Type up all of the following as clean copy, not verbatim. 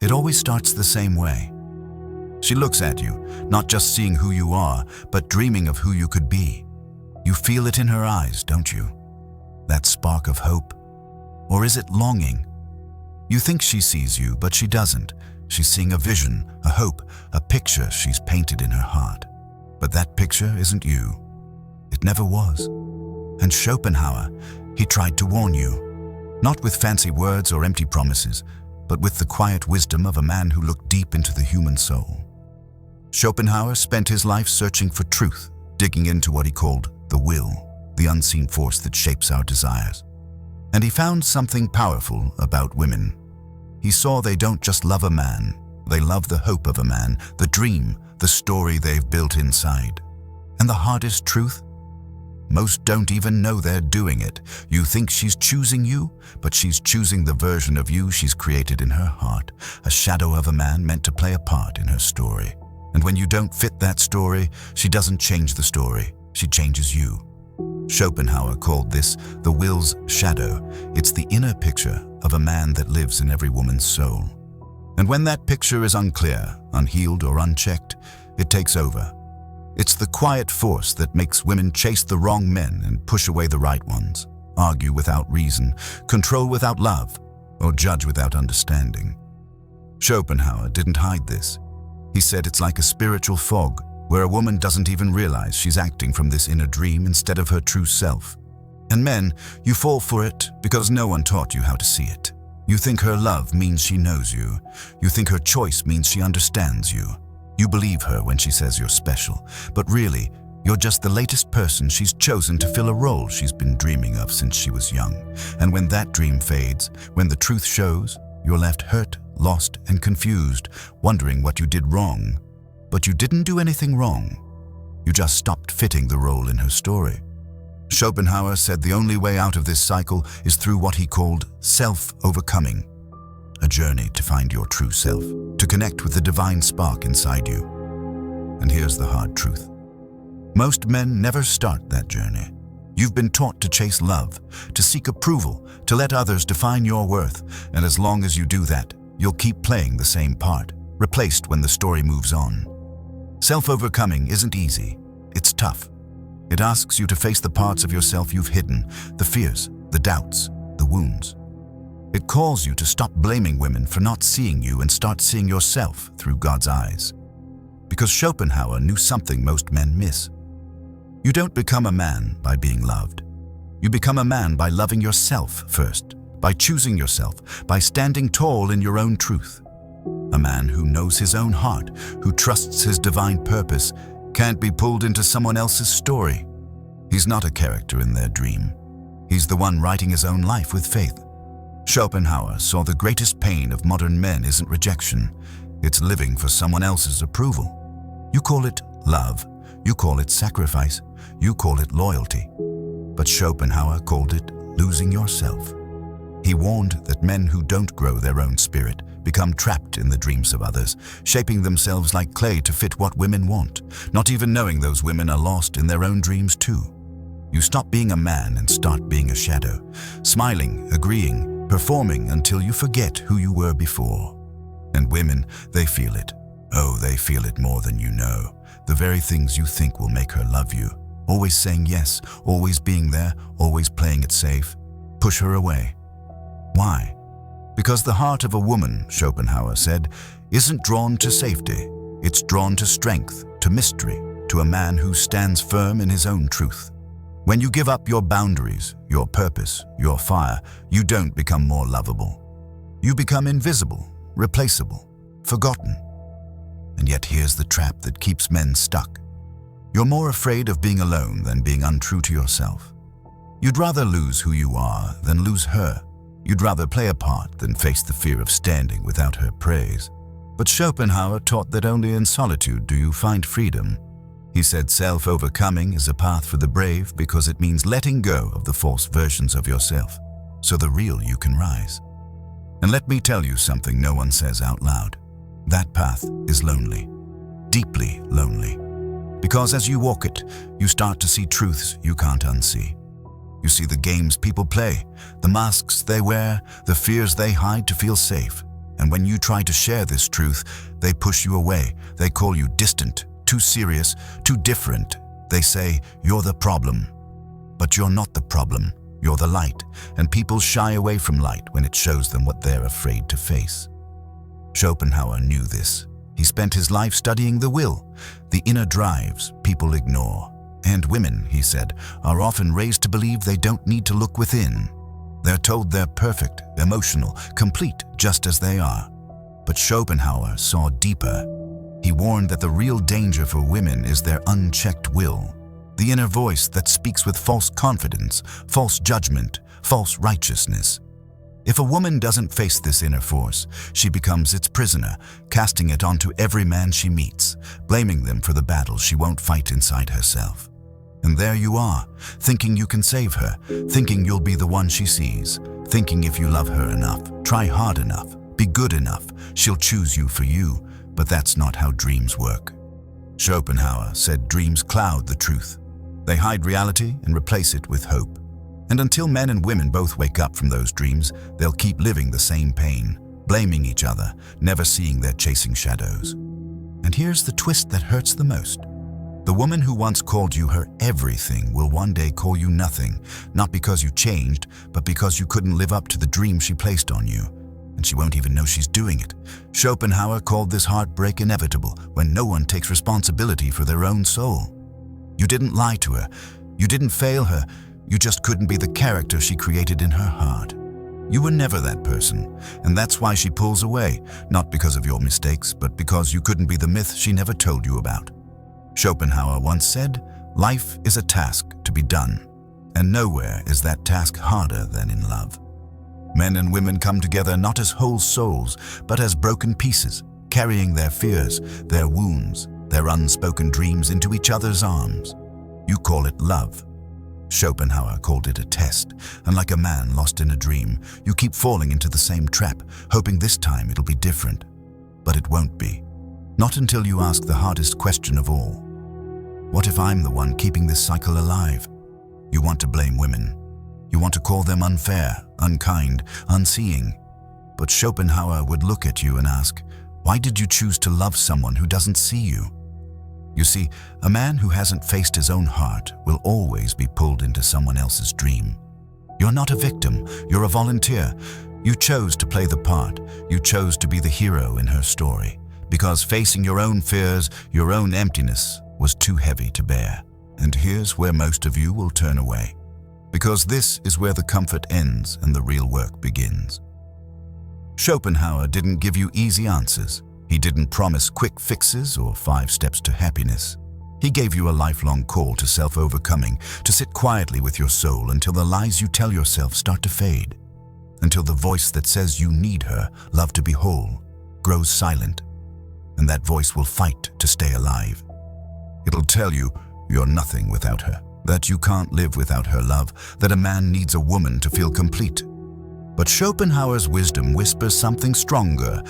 It always starts the same way. She looks at you, not just seeing who you are, but dreaming of who you could be. You feel it in her eyes, don't you? That spark of hope? Or is it longing? You think she sees you, but she doesn't. She's seeing a vision, a hope, a picture she's painted in her heart. But that picture isn't you. It never was. And Schopenhauer, he tried to warn you, not with fancy words or empty promises, but with the quiet wisdom of a man who looked deep into the human soul. Schopenhauer spent his life searching for truth, digging into what he called the will, the unseen force that shapes our desires. And he found something powerful about women. He saw they don't just love a man, they love the hope of a man, the dream, the story they've built inside. And the hardest truth? Most don't even know they're doing it. You think she's choosing you, but she's choosing the version of you she's created in her heart, a shadow of a man meant to play a part in her story. And when you don't fit that story, she doesn't change the story, she changes you. Schopenhauer called this the will's shadow. It's the inner picture of a man that lives in every woman's soul. And when that picture is unclear, unhealed, or unchecked, it takes over. It's the quiet force that makes women chase the wrong men and push away the right ones, argue without reason, control without love, or judge without understanding. Schopenhauer didn't hide this. He said it's like a spiritual fog, where a woman doesn't even realize she's acting from this inner dream instead of her true self. And men, you fall for it because no one taught you how to see it. You think her love means she knows you. You think her choice means she understands you. You believe her when she says you're special, but really, you're just the latest person she's chosen to fill a role she's been dreaming of since she was young. And when that dream fades, when the truth shows, you're left hurt, lost, and confused, wondering what you did wrong. But you didn't do anything wrong. You just stopped fitting the role in her story. Schopenhauer said the only way out of this cycle is through what he called self-overcoming, a journey to find your true self, to connect with the divine spark inside you. And here's the hard truth. Most men never start that journey. You've been taught to chase love, to seek approval, to let others define your worth, and as long as you do that, you'll keep playing the same part, replaced when the story moves on. Self-overcoming isn't easy. It's tough. It asks you to face the parts of yourself you've hidden, the fears, the doubts, the wounds. It calls you to stop blaming women for not seeing you and start seeing yourself through God's eyes. Because Schopenhauer knew something most men miss. You don't become a man by being loved. You become a man by loving yourself first, by choosing yourself, by standing tall in your own truth. A man who knows his own heart, who trusts his divine purpose, can't be pulled into someone else's story. He's not a character in their dream. He's the one writing his own life with faith. Schopenhauer saw the greatest pain of modern men isn't rejection. It's living for someone else's approval. You call it love. You call it sacrifice. You call it loyalty. But Schopenhauer called it losing yourself. He warned that men who don't grow their own spirit become trapped in the dreams of others, shaping themselves like clay to fit what women want, not even knowing those women are lost in their own dreams too. You stop being a man and start being a shadow, smiling, agreeing, performing until you forget who you were before. And women, they feel it. Oh, they feel it more than you know. The very things you think will make her love you. Always saying yes, always being there, always playing it safe. Push her away. Why? Because the heart of a woman, Schopenhauer said, isn't drawn to safety. It's drawn to strength, to mystery, to a man who stands firm in his own truth. When you give up your boundaries, your purpose, your fire, you don't become more lovable. You become invisible, replaceable, forgotten. And yet here's the trap that keeps men stuck. You're more afraid of being alone than being untrue to yourself. You'd rather lose who you are than lose her. You'd rather play a part than face the fear of standing without her praise. But Schopenhauer taught that only in solitude do you find freedom. He said self-overcoming is a path for the brave because it means letting go of the false versions of yourself, so the real you can rise. And let me tell you something no one says out loud. That path is lonely, deeply lonely. Because as you walk it, you start to see truths you can't unsee. You see the games people play, the masks they wear, the fears they hide to feel safe. And when you try to share this truth, they push you away. They call you distant, too serious, too different. They say, you're the problem. But you're not the problem. You're the light, and people shy away from light when it shows them what they're afraid to face. Schopenhauer knew this. He spent his life studying the will, the inner drives people ignore. And women, he said, are often raised to believe they don't need to look within. They're told they're perfect, emotional, complete, just as they are. But Schopenhauer saw deeper. He warned that the real danger for women is their unchecked will, the inner voice that speaks with false confidence, false judgment, false righteousness. If a woman doesn't face this inner force, she becomes its prisoner, casting it onto every man she meets, blaming them for the battles she won't fight inside herself. And there you are, thinking you can save her, thinking you'll be the one she sees, thinking if you love her enough, try hard enough, be good enough, she'll choose you for you, but that's not how dreams work. Schopenhauer said dreams cloud the truth. They hide reality and replace it with hope. And until men and women both wake up from those dreams, they'll keep living the same pain, blaming each other, never seeing they're chasing shadows. And here's the twist that hurts the most. The woman who once called you her everything will one day call you nothing, not because you changed, but because you couldn't live up to the dream she placed on you. And she won't even know she's doing it. Schopenhauer called this heartbreak inevitable when no one takes responsibility for their own soul. You didn't lie to her. You didn't fail her. You just couldn't be the character she created in her heart. You were never that person, and that's why she pulls away, not because of your mistakes, but because you couldn't be the myth she never told you about. Schopenhauer once said, "Life is a task to be done, and nowhere is that task harder than in love." Men and women come together not as whole souls, but as broken pieces, carrying their fears, their wounds, their unspoken dreams into each other's arms. You call it love. Schopenhauer called it a test, and like a man lost in a dream, you keep falling into the same trap, hoping this time it'll be different. But it won't be. Not until you ask the hardest question of all. What if I'm the one keeping this cycle alive? You want to blame women. You want to call them unfair, unkind, unseeing. But Schopenhauer would look at you and ask, why did you choose to love someone who doesn't see you? You see, a man who hasn't faced his own heart will always be pulled into someone else's dream. You're not a victim, you're a volunteer. You chose to play the part, you chose to be the hero in her story, because facing your own fears, your own emptiness, was too heavy to bear. And here's where most of you will turn away, because this is where the comfort ends and the real work begins. Schopenhauer didn't give you easy answers. He didn't promise quick fixes or 5 steps to happiness. He gave you a lifelong call to self-overcoming, to sit quietly with your soul until the lies you tell yourself start to fade, until the voice that says you need her, love to be whole, grows silent, and that voice will fight to stay alive. It'll tell you you're nothing without her, that you can't live without her love, that a man needs a woman to feel complete. But Schopenhauer's wisdom whispers something stronger.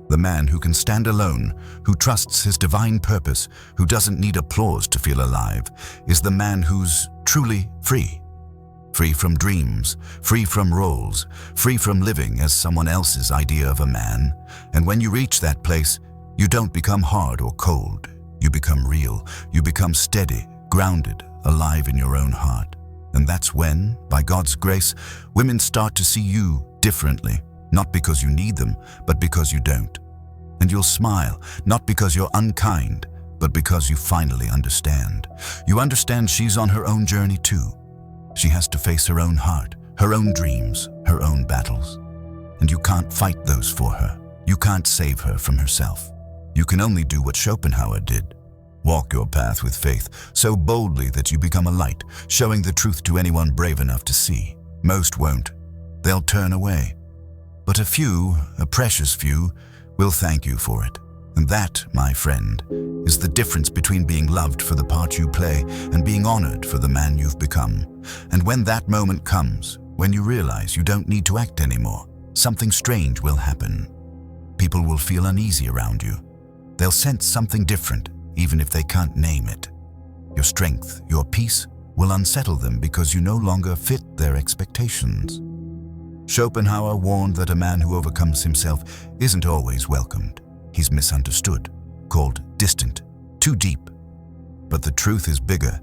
The man who can stand alone, who trusts his divine purpose, who doesn't need applause to feel alive, is the man who's truly free. Free from dreams, free from roles, free from living as someone else's idea of a man. And when you reach that place, you don't become hard or cold. You become real. You become steady, grounded, alive in your own heart. And that's when, by God's grace, women start to see you differently. Not because you need them, but because you don't. And you'll smile, not because you're unkind, but because you finally understand. You understand she's on her own journey too. She has to face her own heart, her own dreams, her own battles. And you can't fight those for her. You can't save her from herself. You can only do what Schopenhauer did. Walk your path with faith, so boldly that you become a light, showing the truth to anyone brave enough to see. Most won't. They'll turn away. But a few, a precious few, will thank you for it. And that, my friend, is the difference between being loved for the part you play and being honored for the man you've become. And when that moment comes, when you realize you don't need to act anymore, something strange will happen. People will feel uneasy around you. They'll sense something different, even if they can't name it. Your strength, your peace, will unsettle them because you no longer fit their expectations. Schopenhauer warned that a man who overcomes himself isn't always welcomed. He's misunderstood, called distant, too deep. But the truth is bigger.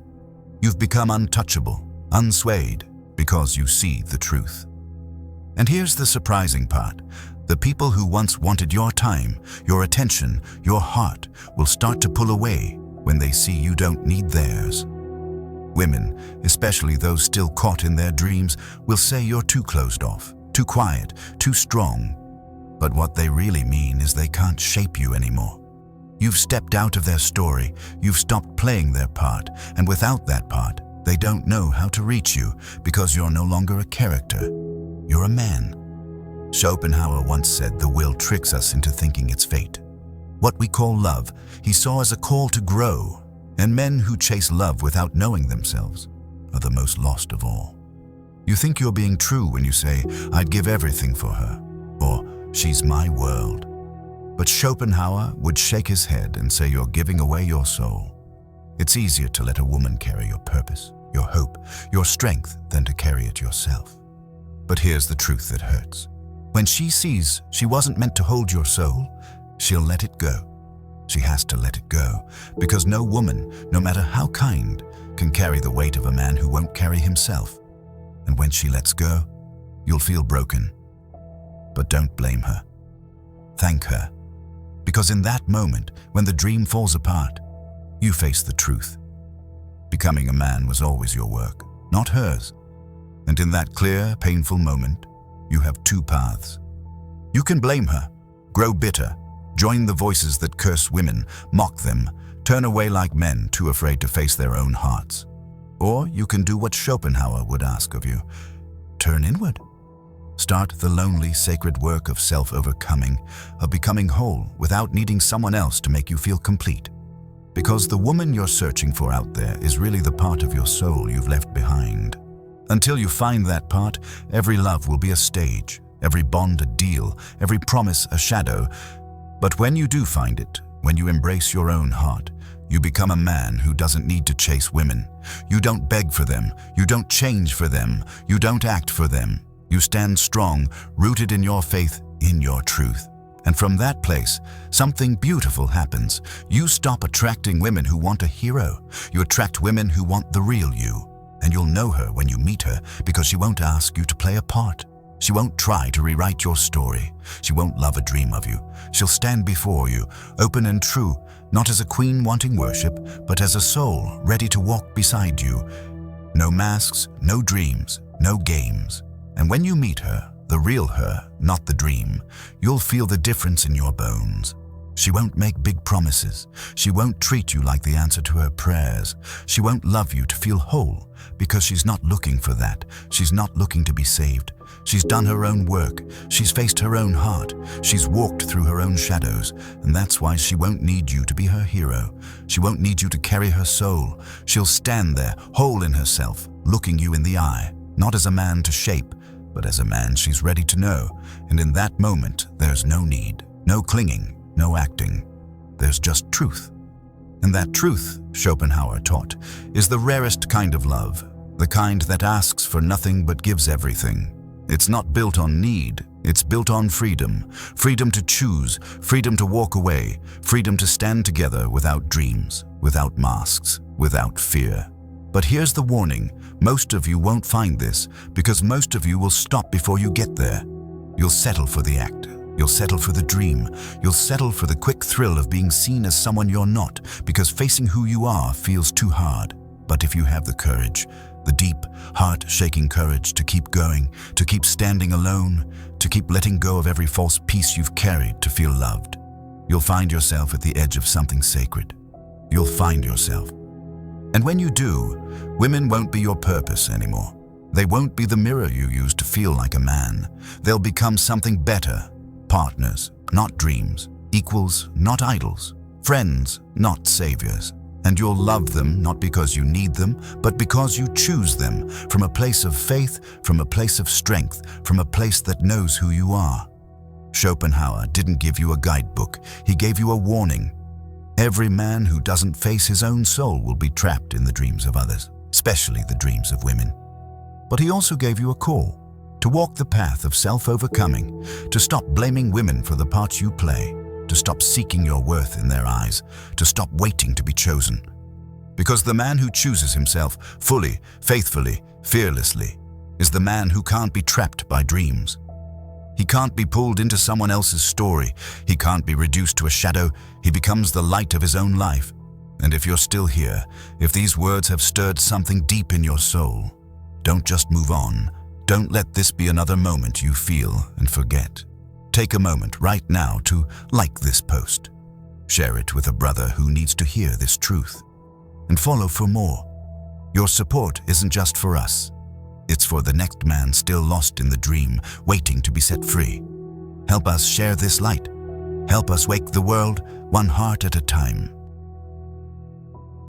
You've become untouchable, unswayed, because you see the truth. And here's the surprising part. The people who once wanted your time, your attention, your heart will start to pull away when they see you don't need theirs. Women, especially those still caught in their dreams, will say you're too closed off, too quiet, too strong. But what they really mean is they can't shape you anymore. You've stepped out of their story, you've stopped playing their part, and without that part, they don't know how to reach you because you're no longer a character. You're a man. Schopenhauer once said the will tricks us into thinking it's fate. What we call love, he saw as a call to grow, and men who chase love without knowing themselves are the most lost of all. You think you're being true when you say, "I'd give everything for her," or "She's my world." But Schopenhauer would shake his head and say you're giving away your soul. It's easier to let a woman carry your purpose, your hope, your strength than to carry it yourself. But here's the truth that hurts. When she sees she wasn't meant to hold your soul, she'll let it go. She has to let it go, because no woman, no matter how kind, can carry the weight of a man who won't carry himself. And when she lets go, you'll feel broken. But don't blame her. Thank her. Because in that moment, when the dream falls apart, you face the truth. Becoming a man was always your work, not hers. And in that clear, painful moment, you have two paths. You can blame her, grow bitter, join the voices that curse women, mock them, turn away like men too afraid to face their own hearts. Or you can do what Schopenhauer would ask of you. Turn inward. Start the lonely, sacred work of self-overcoming, of becoming whole without needing someone else to make you feel complete. Because the woman you're searching for out there is really the part of your soul you've left behind. Until you find that part, every love will be a stage, every bond a deal, every promise a shadow. But when you do find it, when you embrace your own heart, you become a man who doesn't need to chase women. You don't beg for them, you don't change for them, you don't act for them. You stand strong, rooted in your faith, in your truth. And from that place, something beautiful happens. You stop attracting women who want a hero. You attract women who want the real you. And you'll know her when you meet her because she won't ask you to play a part. She won't try to rewrite your story. She won't love a dream of you. She'll stand before you, open and true, not as a queen wanting worship, but as a soul ready to walk beside you. No masks, no dreams, no games. And when you meet her, the real her, not the dream, you'll feel the difference in your bones. She won't make big promises. She won't treat you like the answer to her prayers. She won't love you to feel whole, because she's not looking for that. She's not looking to be saved. She's done her own work. She's faced her own heart. She's walked through her own shadows, and that's why she won't need you to be her hero. She won't need you to carry her soul. She'll stand there, whole in herself, looking you in the eye, not as a man to shape, but as a man she's ready to know. And in that moment, there's no need, no clinging, no acting. There's just truth. And that truth, Schopenhauer taught, is the rarest kind of love, the kind that asks for nothing but gives everything. It's not built on need, it's built on freedom. Freedom to choose, freedom to walk away, freedom to stand together without dreams, without masks, without fear. But here's the warning, most of you won't find this because most of you will stop before you get there. You'll settle for the act. You'll settle for the dream. You'll settle for the quick thrill of being seen as someone you're not because facing who you are feels too hard. But if you have the courage, the deep, heart-shaking courage to keep going, to keep standing alone, to keep letting go of every false piece you've carried to feel loved, you'll find yourself at the edge of something sacred. You'll find yourself. And when you do, women won't be your purpose anymore. They won't be the mirror you use to feel like a man. They'll become something better. Partners, not dreams. Equals, not idols. Friends, not saviors. And you'll love them not because you need them, but because you choose them from a place of faith, from a place of strength, from a place that knows who you are. Schopenhauer didn't give you a guidebook. He gave you a warning. Every man who doesn't face his own soul will be trapped in the dreams of others, especially the dreams of women. But he also gave you a call to walk the path of self-overcoming, to stop blaming women for the parts you play, to stop seeking your worth in their eyes, to stop waiting to be chosen. Because the man who chooses himself fully, faithfully, fearlessly, is the man who can't be trapped by dreams. He can't be pulled into someone else's story. He can't be reduced to a shadow. He becomes the light of his own life. And if you're still here, if these words have stirred something deep in your soul, don't just move on. Don't let this be another moment you feel and forget. Take a moment right now to like this post. Share it with a brother who needs to hear this truth. And follow for more. Your support isn't just for us. It's for the next man still lost in the dream, waiting to be set free. Help us share this light. Help us wake the world one heart at a time.